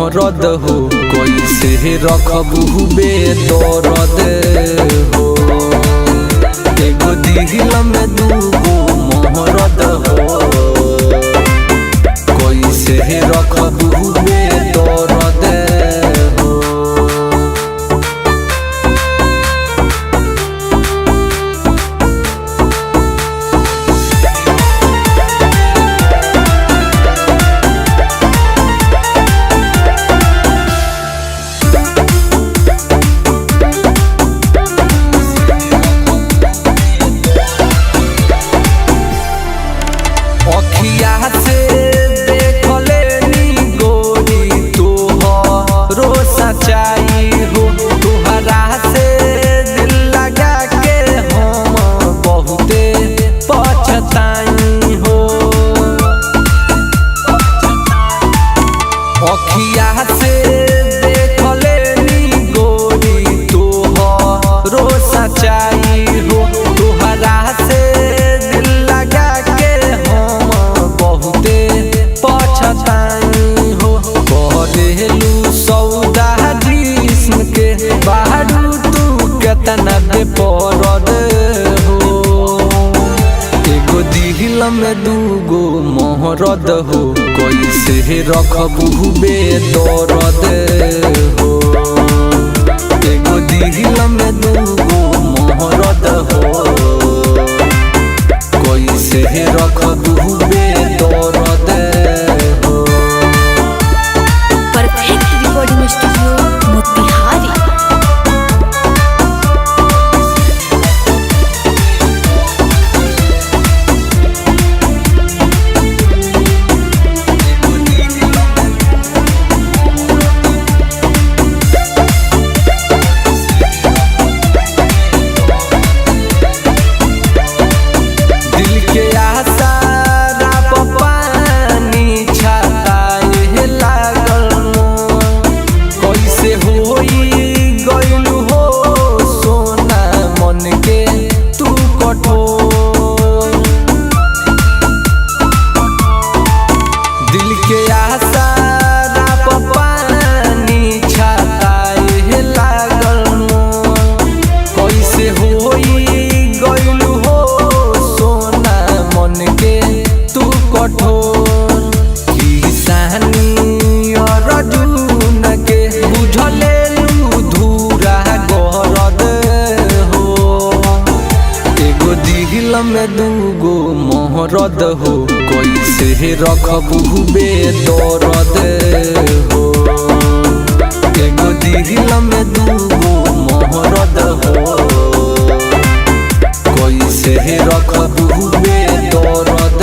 मोहरद हो कैसे रखबू बेदर्द हो। एगो दिल में दूगो मोहरद हो कैसे रखबू बेदर्द हो। अखिया से देखले नी गोरी तोहरो सच्चाई हो। तुहरा से दिल लगा के हम बहुते पछताई हो। अखिया से देखले नी गोरी तोहरो सच्चाई हो। तुहरा से दिल लगा के बहुते पछताई हो। करेलू सौदा जिस्म के बारू तू केतना बेपरद हो। एगो दिल में दूगो मोहरद हो कैसे रखबू बेदर्द हो। एगो दिल में दूगो मोहरद हो कैसे रखबू बेदर्द हो। Perfect recording studio Motihari. दिल के आसारा पे पानी छाताए लागल कैसे होई गइलू हो सोना मन के तू कठोर। दिल के आसारा पे पानी छाताए लागल कैसे होई गइलू हो सोना मन के तू कठोर। किसानी और अर्जुन के बुझले धूरा गरद हो। एगो दिल में दूगो मोहरद हो कैसे रखबू बेदर्द हो। एगो दिल में दूगो मोहरद हो कैसे रखबू बेदर्द।